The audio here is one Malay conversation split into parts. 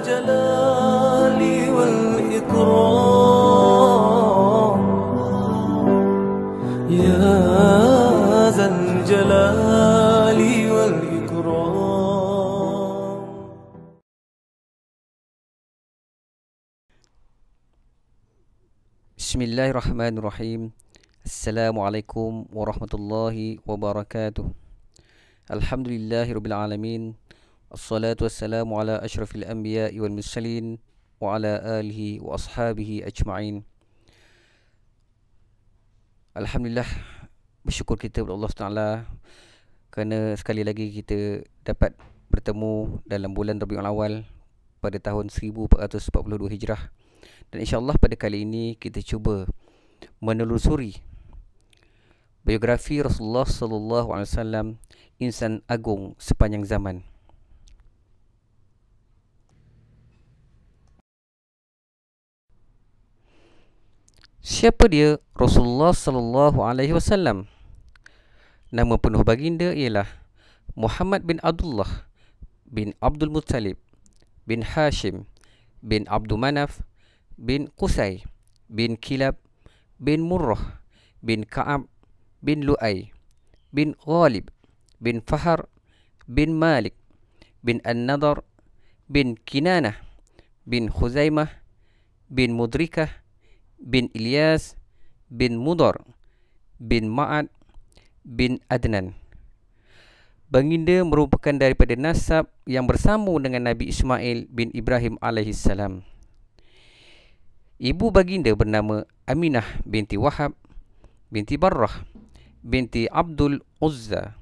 الجلال والإكرام يا ذا الجلال والإكرام. Bismillahirrahmanirrahim. Assalamualaikum warahmatullahi wabarakatuh. Alhamdulillahirabbil alamin. Assalatu wassalamu ala asyrafil anbiya'i wal mursalin wa ala alihi wa ashabihi ajma'in. Alhamdulillah, bersyukur kita kepada Allah Taala kerana sekali lagi kita dapat bertemu dalam bulan Rabiul Awal pada tahun 1442 Hijrah. Dan insya-Allah pada kali ini kita cuba menelusuri biografi Rasulullah sallallahu alaihi wasallam, insan agung sepanjang zaman. Siapa dia Rasulullah sallallahu alaihi wasallam? Nama penuh baginda ialah Muhammad bin Abdullah bin Abdul Muttalib bin Hashim bin Abdul Manaf bin Qusay bin Kilab bin Murrah bin Ka'ab bin Lu'ay bin Ghalib bin Fahar bin Malik bin An-Nadar bin Kinanah bin Khuzaimah bin Mudrikah bin Ilyas bin Mudar bin Ma'ad bin Adnan. Baginda merupakan daripada nasab yang bersambung dengan Nabi Ismail bin Ibrahim alaihissalam. Ibu baginda bernama Aminah binti Wahab binti Barrah binti Abdul Uzza.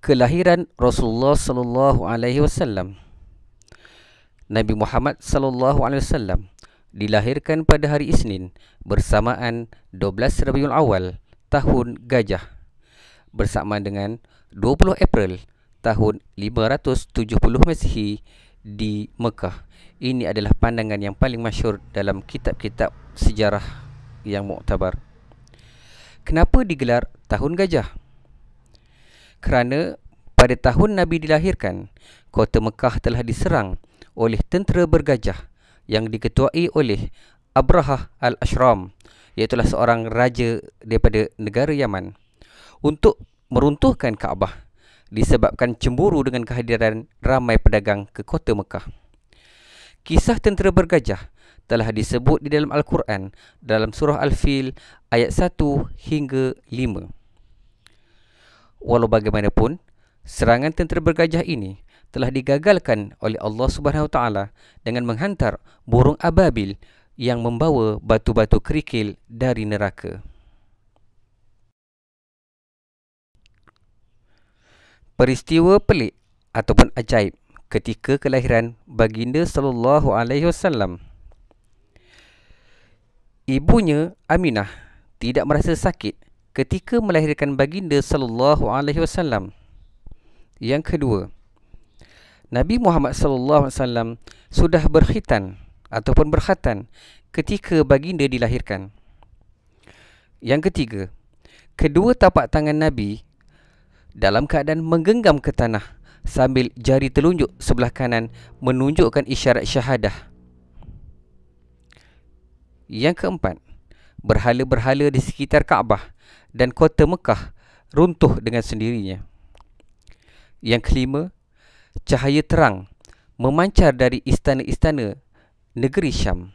Kelahiran Rasulullah sallallahu alaihi wasallam. Nabi Muhammad sallallahu alaihi wasallam dilahirkan pada hari Isnin bersamaan 12 Rabiul Awal tahun Gajah bersamaan dengan 20 April tahun 570 Masihi di Mekah. Ini adalah pandangan yang paling masyhur dalam kitab-kitab sejarah yang muktabar. Kenapa digelar tahun Gajah? Kerana pada tahun Nabi dilahirkan, kota Mekah telah diserang oleh tentera bergajah yang diketuai oleh Abrahah al-Ashram, iaitu seorang raja daripada negara Yaman, untuk meruntuhkan Kaabah disebabkan cemburu dengan kehadiran ramai pedagang ke kota Mekah. Kisah tentera bergajah telah disebut di dalam Al-Quran dalam surah Al-Fil ayat 1 hingga 5. Walau bagaimanapun, serangan tentera bergajah ini telah digagalkan oleh Allah Subhanahu Wa Taala dengan menghantar burung ababil yang membawa batu-batu kerikil dari neraka. Peristiwa pelik ataupun ajaib ketika kelahiran baginda sallallahu alaihi wasallam. Ibunya Aminah tidak merasa sakit ketika melahirkan baginda sallallahu alaihi wasallam. Yang kedua, Nabi Muhammad sallallahu alaihi wasallam sudah berkhitan ataupun berkhatan ketika baginda dilahirkan. Yang ketiga, kedua tapak tangan Nabi dalam keadaan menggenggam ke tanah sambil jari telunjuk sebelah kanan menunjukkan isyarat syahadah. Yang keempat, berhala-berhala di sekitar Kaabah dan kota Mekah runtuh dengan sendirinya. Yang kelima, cahaya terang memancar dari istana-istana negeri Syam.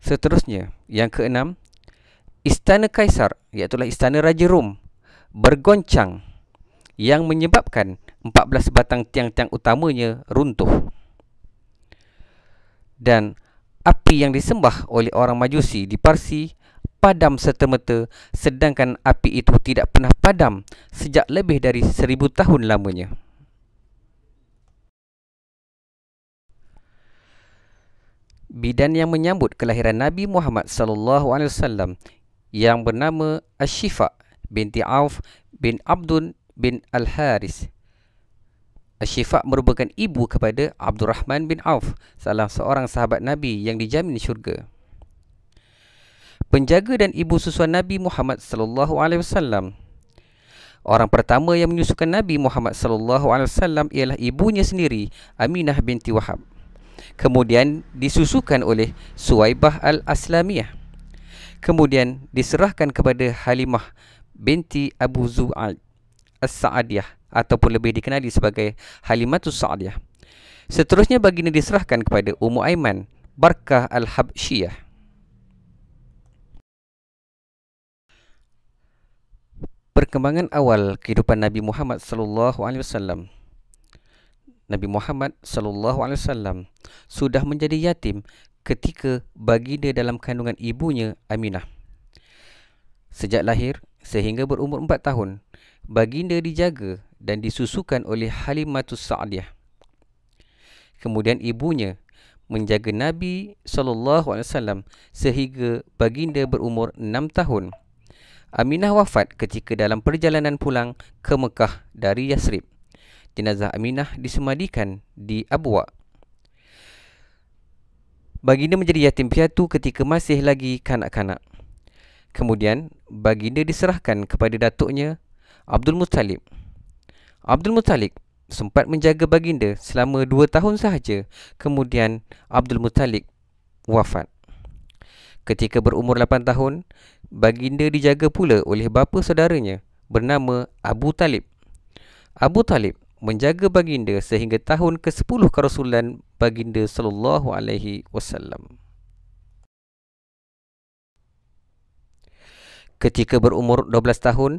Seterusnya, yang keenam, istana Kaisar, iaitu istana Raja Rom, bergoncang yang menyebabkan 14 batang tiang-tiang utamanya runtuh. Dan api yang disembah oleh orang Majusi di Parsi padam serta-merta, sedangkan api itu tidak pernah padam sejak lebih dari 1000 tahun lamanya. Bidan yang menyambut kelahiran Nabi Muhammad sallallahu alaihi wasallam yang bernama Asy-Syifa binti Auf bin Abdun bin Al-Haris. Asy-Syifa merupakan ibu kepada Abdurrahman bin Auf, salah seorang sahabat Nabi yang dijamin syurga. Penjaga dan ibu susuan Nabi Muhammad sallallahu alaihi wasallam. Orang pertama yang menyusukan Nabi Muhammad sallallahu alaihi wasallam ialah ibunya sendiri, Aminah binti Wahab. Kemudian disusukan oleh Suwaibah al-Aslamiyah. Kemudian diserahkan kepada Halimah binti Abu Zu'ad As-Sa'adiyah ataupun lebih dikenali sebagai Halimatus Sa'adiyah. Seterusnya baginda diserahkan kepada Ummu Aiman Barkah al-Habsyiyah. Perkembangan awal kehidupan Nabi Muhammad sallallahu alaihi wasallam. Nabi Muhammad sallallahu alaihi wasallam sudah menjadi yatim ketika baginda dalam kandungan ibunya Aminah. Sejak lahir sehingga berumur 4 tahun, baginda dijaga dan disusukan oleh Halimatus Sa'diyah. Kemudian ibunya menjaga Nabi sallallahu alaihi wasallam sehingga baginda berumur 6 tahun. Aminah wafat ketika dalam perjalanan pulang ke Mekah dari Yasrib. Jenazah Aminah disemadikan di Abwa. Baginda menjadi yatim piatu ketika masih lagi kanak-kanak. Kemudian baginda diserahkan kepada datuknya Abdul Muttalib. Abdul Muttalib sempat menjaga baginda selama 2 tahun sahaja. Kemudian Abdul Muttalib wafat. Ketika berumur 8 tahun, baginda dijaga pula oleh bapa saudaranya bernama Abu Talib. Abu Talib menjaga baginda sehingga tahun ke-10 kerasulan baginda sallallahu alaihi wasallam. Ketika berumur 12 tahun,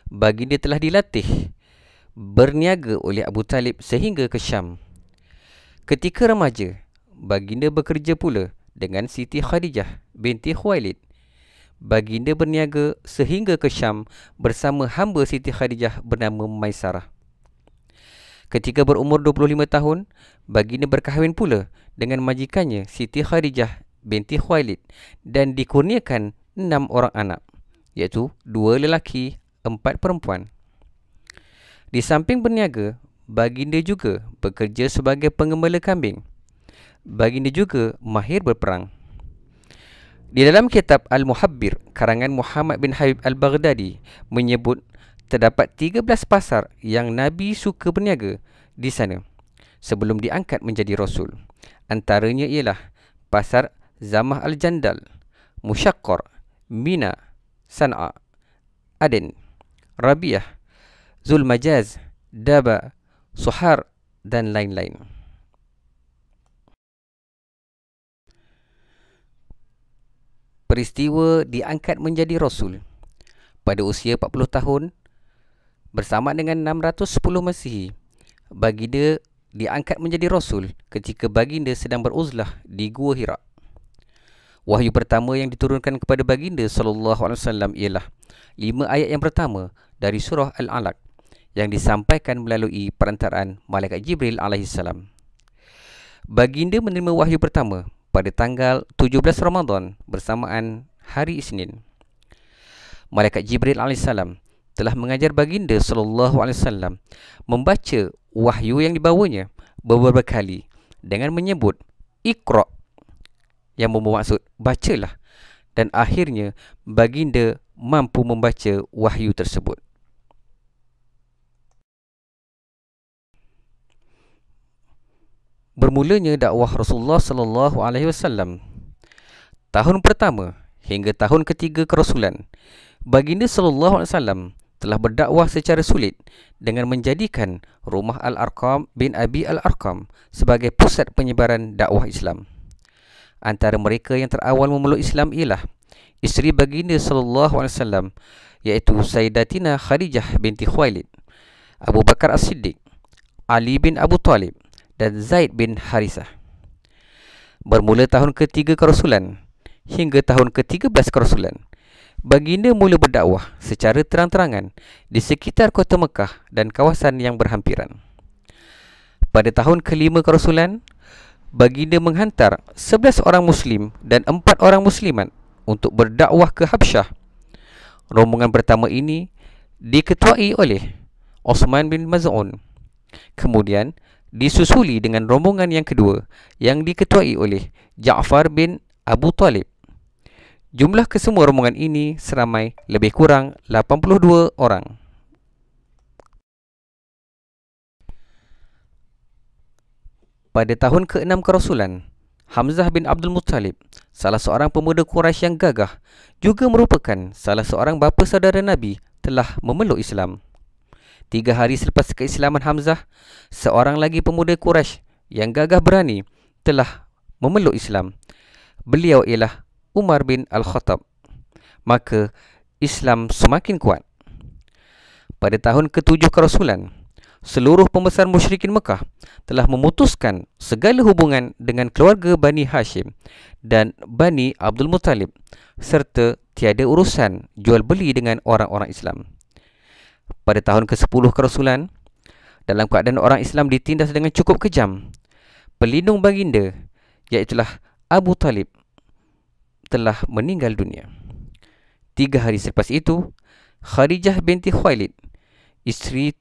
baginda telah dilatih berniaga oleh Abu Talib sehingga ke Syam. Ketika remaja, baginda bekerja pula dengan Siti Khadijah binti Khuwailid. Baginda berniaga sehingga ke Syam bersama hamba Siti Khadijah bernama Maisarah. Ketika berumur 25 tahun, baginda berkahwin pula dengan majikannya Siti Khadijah binti Khuwailid dan dikurniakan 6 orang anak, iaitu 2 lelaki, 4 perempuan. Di samping berniaga, baginda juga bekerja sebagai pengembala kambing. Baginda juga mahir berperang. Di dalam kitab Al-Muhabbir, karangan Muhammad bin Habib Al-Baghdadi menyebut terdapat 13 pasar yang Nabi suka berniaga di sana sebelum diangkat menjadi Rasul. Antaranya ialah pasar Zamah Al-Jandal, Musyaqqar, Mina, San'a, Aden, Rabiah, Zulmajaz, Daba, Suhar dan lain-lain. Peristiwa diangkat menjadi Rasul pada usia 40 tahun bersama dengan 610 Masihi. Baginda diangkat menjadi Rasul ketika baginda sedang beruzlah di Gua Hira. Wahyu pertama yang diturunkan kepada baginda sallallahu alaihi wasallam ialah 5 ayat yang pertama dari surah Al-Alaq yang disampaikan melalui perantaraan malaikat Jibril alaihissalam. Baginda menerima wahyu pertama pada tanggal 17 Ramadan bersamaan hari Isnin. Malaikat Jibril alaihissalam telah mengajar baginda sallallahu alaihi wasallam membaca wahyu yang dibawanya beberapa kali dengan menyebut Iqra, yang bermaksud bacalah, dan akhirnya baginda mampu membaca wahyu tersebut. Bermulanya dakwah Rasulullah sallallahu alaihi wasallam. Tahun pertama hingga tahun ketiga kerasulan, baginda sallallahu alaihi wasallam telah berdakwah secara sulit dengan menjadikan rumah Al-Arqam bin Abi Al-Arqam sebagai pusat penyebaran dakwah Islam. Antara mereka yang terawal memeluk Islam ialah isteri baginda sallallahu alaihi wasallam, iaitu Sayyidatina Khadijah binti Khuwailid, Abu Bakar As-Siddiq, Ali bin Abu Talib dan Zaid bin Harisah. Bermula tahun ketiga kerasulan hingga tahun ke-13 kerasulan, baginda mula berdakwah secara terang-terangan di sekitar kota Mekah dan kawasan yang berhampiran. Pada tahun ke-5 kerasulan, baginda menghantar 11 orang Muslim dan 4 orang Muslimat untuk berdakwah ke Habsyah. Rombongan pertama ini diketuai oleh Osman bin Maz'un. Kemudian disusuli dengan rombongan yang kedua yang diketuai oleh Ja'far bin Abu Talib. Jumlah kesemua rombongan ini seramai lebih kurang 82 orang. Pada tahun ke-6 kerasulan, Hamzah bin Abdul Muttalib, salah seorang pemuda Quraisy yang gagah, juga merupakan salah seorang bapa saudara Nabi, telah memeluk Islam. 3 hari selepas keislaman Hamzah, seorang lagi pemuda Quraisy yang gagah berani telah memeluk Islam. Beliau ialah Umar bin Al-Khattab. Maka Islam semakin kuat. Pada tahun ke-7 kerasulan, seluruh pembesar musyrikin Mekah telah memutuskan segala hubungan dengan keluarga Bani Hashim dan Bani Abdul Muttalib, serta tiada urusan jual beli dengan orang-orang Islam. Pada tahun ke-10 kerasulan, dalam keadaan orang Islam ditindas dengan cukup kejam, pelindung baginda, iaitulah Abu Talib, telah meninggal dunia. 3 hari selepas itu, Khadijah binti Khuwailid, isteri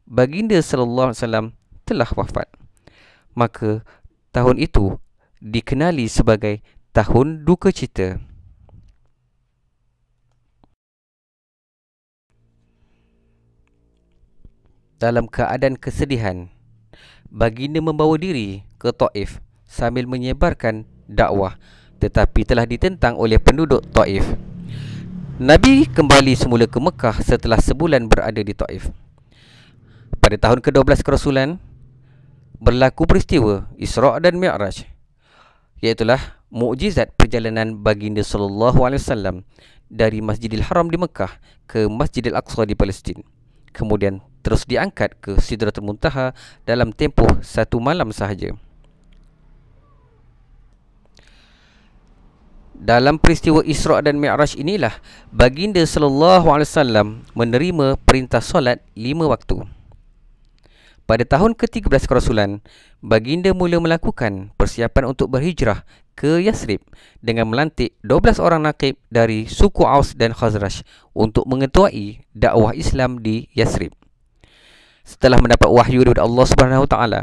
baginda sallallahu alaihi wasallam, telah wafat. Maka tahun itu dikenali sebagai tahun duka cita. Dalam keadaan kesedihan, baginda membawa diri ke Taif sambil menyebarkan dakwah, tetapi telah ditentang oleh penduduk Taif. Nabi kembali semula ke Mekah setelah sebulan berada di Taif. Pada tahun ke-12 kerasulan, berlaku peristiwa Isra' dan Mi'raj, iaitulah mukjizat perjalanan baginda sallallahu alaihi wasallam dari Masjidil Haram di Mekah ke Masjidil Aqsa di Palestin. Kemudian terus diangkat ke Sidratul Muntaha dalam tempoh 1 malam sahaja. Dalam peristiwa Isra' dan Mi'raj inilah baginda sallallahu alaihi wasallam menerima perintah solat 5 waktu. Pada tahun ke-13 kerasulan, baginda mula melakukan persiapan untuk berhijrah ke Yasrib dengan melantik 12 orang naqib dari suku Aus dan Khazraj untuk mengetuai dakwah Islam di Yasrib. Setelah mendapat wahyu dari Allah Subhanahu Wa Taala,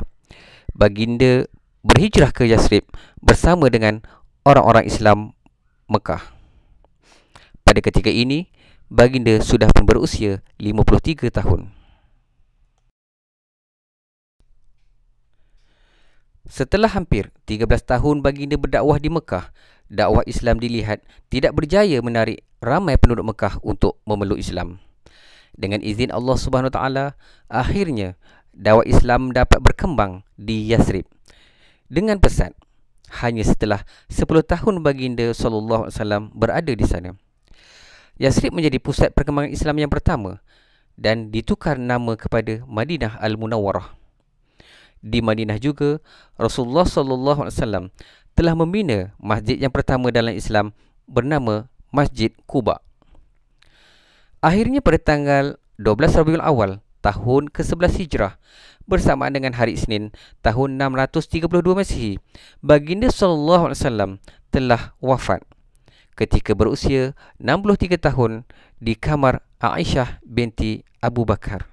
baginda berhijrah ke Yasrib bersama dengan orang-orang Islam Mekah. Pada ketika ini, baginda sudah pun berusia 53 tahun. Setelah hampir 13 tahun baginda berdakwah di Mekah, dakwah Islam dilihat tidak berjaya menarik ramai penduduk Mekah untuk memeluk Islam. Dengan izin Allah Subhanahu Wa Taala, akhirnya dakwah Islam dapat berkembang di Yasrib dengan pesat hanya setelah 10 tahun baginda sallallahu alaihi wasallam berada di sana. Yasrib menjadi pusat perkembangan Islam yang pertama dan ditukar nama kepada Madinah Al-Munawwarah. Di Madinah juga, Rasulullah sallallahu alaihi wasallam telah membina masjid yang pertama dalam Islam bernama Masjid Quba. Akhirnya pada tanggal 12 Rabiul Awal tahun ke-11 Hijrah, bersamaan dengan hari Isnin tahun 632 Masihi, baginda sallallahu alaihi wasallam telah wafat ketika berusia 63 tahun di kamar Aisyah binti Abu Bakar.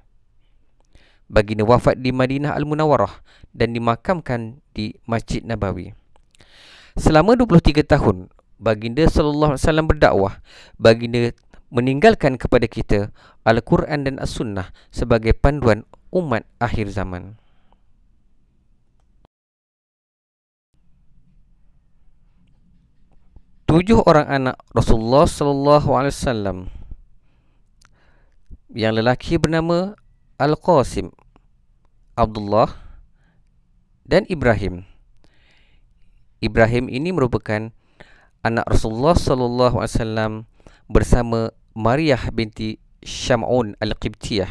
Baginda wafat di Madinah Al-Munawwarah dan dimakamkan di Masjid Nabawi. Selama 23 tahun baginda sallallahu alaihi wasallam berdakwah, baginda meninggalkan kepada kita Al-Quran dan As-Sunnah sebagai panduan umat akhir zaman. Tujuh orang anak Rasulullah sallallahu alaihi wasallam. Yang lelaki bernama Al-Qasim, Abdullah dan Ibrahim. Ibrahim ini merupakan anak Rasulullah sallallahu alaihi wasallam bersama Maryah binti Syam'un Al-Qibtiyah.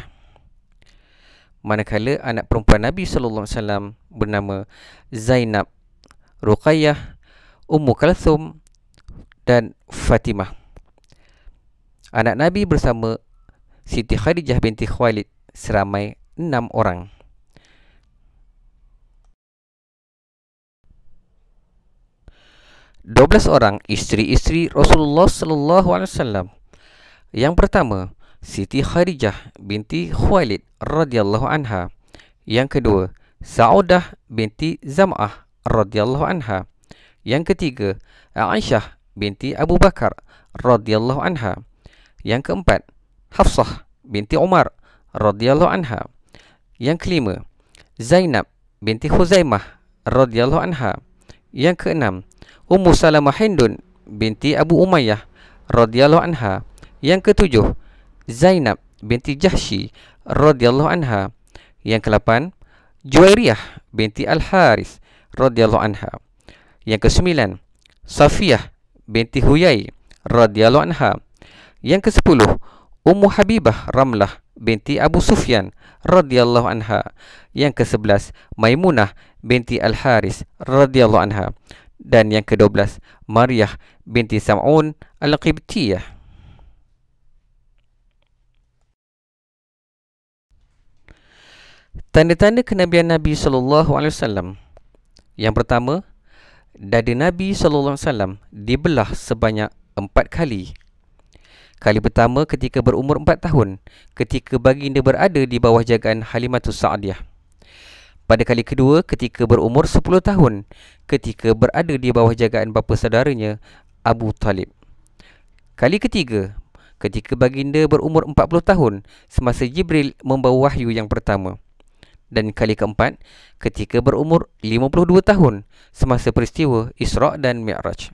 Manakala anak perempuan Nabi sallallahu alaihi wasallam bernama Zainab, Ruqayyah, Ummu Kalthum dan Fatimah. Anak Nabi bersama Siti Khadijah binti Khuwailid seramai 6 orang. Dua belas orang isteri-isteri Rasulullah sallallahu alaihi wasallam. Yang pertama, Siti Khadijah binti Khuwailid radhiyallahu anha. Yang kedua, Saudah binti Zam'ah radhiyallahu anha. Yang ketiga, Aisyah binti Abu Bakar radhiyallahu anha. Yang keempat, Hafsah binti Umar radhiyallahu anha. Yang kelima, Zainab binti Khuzaimah radhiyallahu anha. Yang keenam, Ummu Salamah Hindun binti Abu Umayyah radhiyallahu anha. Yang ketujuh, Zainab binti Jahsy radhiyallahu anha. Yang kelapan, Juwairiyah binti Al-Haris radhiyallahu anha. Yang kesembilan, Safiyah binti Huyai radhiyallahu anha. Yang kesepuluh, Ummu Habibah Ramlah binti Abu Sufyan radhiyallahu anha. Yang kesebelas, Maimunah binti Al-Haris radhiyallahu anha. Dan yang ke-12, Maryah binti Sam'un Al-Qibtiyah. Tanda-tanda kenabian Nabi SAW. Yang pertama, dada Nabi SAW dibelah sebanyak 4 kali. Kali pertama ketika berumur 4 tahun, ketika baginda berada di bawah jagaan Halimatus Sa'diyah. Pada kali kedua ketika berumur 10 tahun, ketika berada di bawah jagaan bapa saudaranya Abu Talib. Kali ketiga ketika baginda berumur 40 tahun semasa Jibril membawa wahyu yang pertama. Dan kali keempat ketika berumur 52 tahun semasa peristiwa Isra' dan Mi'raj.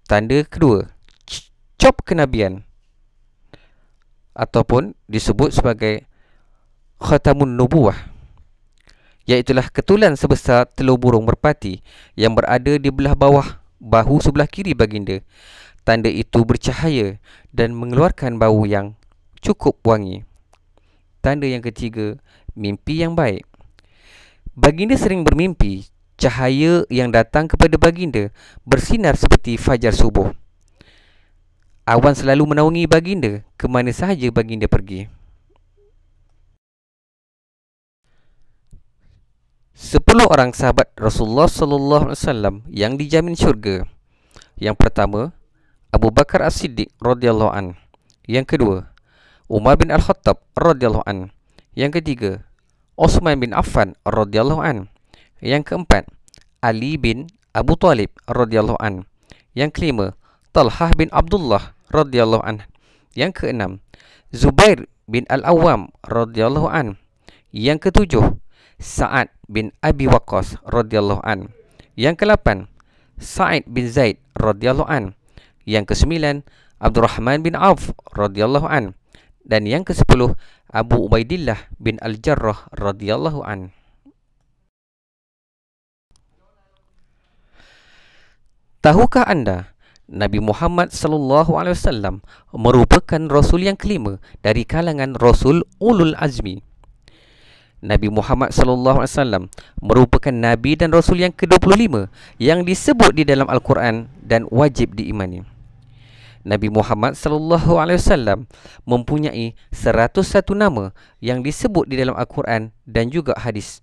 Tanda kedua, cop kenabian ataupun disebut sebagai Khatamun Nubuwah, iaitulah ketulan sebesar telur burung merpati yang berada di belah bawah bahu sebelah kiri baginda. Tanda itu bercahaya dan mengeluarkan bau yang cukup wangi. Tanda yang ketiga, mimpi yang baik. Baginda sering bermimpi cahaya yang datang kepada baginda bersinar seperti fajar subuh. Awan selalu menaungi baginda ke mana sahaja baginda pergi. 10 orang sahabat Rasulullah sallallahu alaihi wasallam yang dijamin syurga. Yang pertama, Abu Bakar As-Siddiq radhiyallahu an. Yang kedua, Umar bin Al-Khattab radhiyallahu an. Yang ketiga, Utsman bin Affan radhiyallahu an. Yang keempat, Ali bin Abu Talib radhiyallahu an. Yang kelima, Talhah bin Abdullah radhiyallahu an. Yang keenam, Zubair bin Al-Awwam radhiyallahu an. Yang ketujuh, Sa'ad bin Abi Waqqas radhiyallahu an. Yang ke-8, Sa'id bin Zaid radhiyallahu an. Yang ke-9, Abdurrahman bin Auf radhiyallahu an. Dan yang ke-10, Abu Ubaidillah bin Al-Jarrah radhiyallahu an. Tahukah anda Nabi Muhammad sallallahu alaihi wasallam merupakan rasul yang kelima dari kalangan rasul ulul azmi? Nabi Muhammad sallallahu alaihi wasallam merupakan nabi dan rasul yang ke-25 yang disebut di dalam Al-Quran dan wajib diimani. Nabi Muhammad sallallahu alaihi wasallam mempunyai 101 nama yang disebut di dalam Al-Quran dan juga hadis.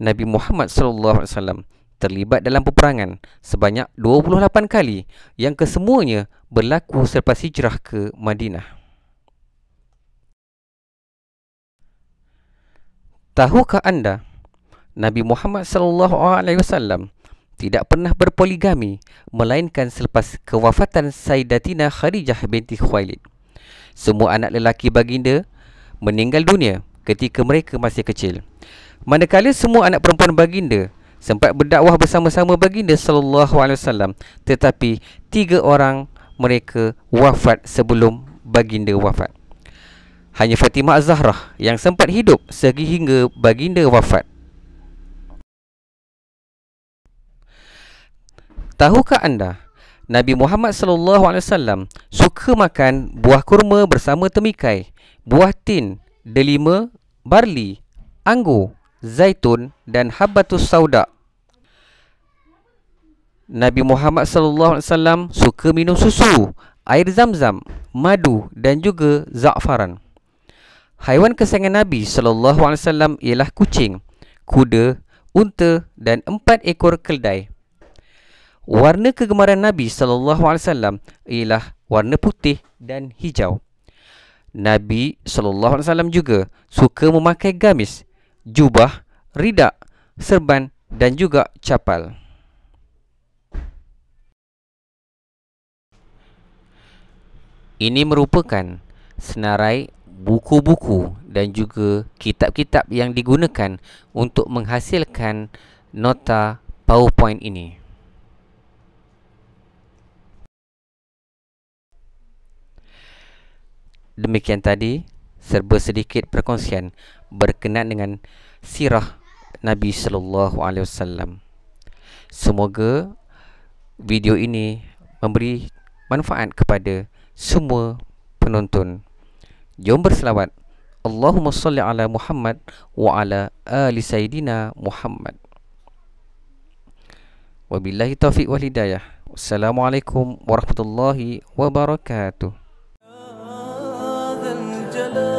Nabi Muhammad sallallahu alaihi wasallam terlibat dalam peperangan sebanyak 28 kali yang kesemuanya berlaku selepas hijrah ke Madinah. Tahukah anda Nabi Muhammad SAW tidak pernah berpoligami melainkan selepas kewafatan Sayyidatina Khadijah binti Khuwailid. Semua anak lelaki baginda meninggal dunia ketika mereka masih kecil. Manakala semua anak perempuan baginda sempat berdakwah bersama-sama baginda SAW, tetapi 3 orang mereka wafat sebelum baginda wafat. Hanya Fatimah Az-Zahrah yang sempat hidup sehingga baginda wafat. Tahukah anda Nabi Muhammad SAW suka makan buah kurma bersama temikai, buah tin, delima, barli, anggur, zaitun dan habbatus sauda. Nabi Muhammad SAW suka minum susu, air zam-zam, madu dan juga za'faran. Haiwan kesayangan Nabi SAW ialah kucing, kuda, unta dan 4 ekor keldai. Warna kegemaran Nabi SAW ialah warna putih dan hijau. Nabi SAW juga suka memakai gamis, jubah, ridak, serban dan juga capal. Ini merupakan senarai buku-buku dan juga kitab-kitab yang digunakan untuk menghasilkan nota PowerPoint ini. Demikian tadi serba sedikit perkongsian berkenaan dengan sirah Nabi sallallahu alaihi wasallam. Semoga video ini memberi manfaat kepada semua penonton. Jom berselawat. Allahumma salli ala Muhammad wa ala ali Sayyidina Muhammad. Wabillahi taufiq wal hidayah. Wassalamualaikum warahmatullahi wabarakatuh. ذا الجلال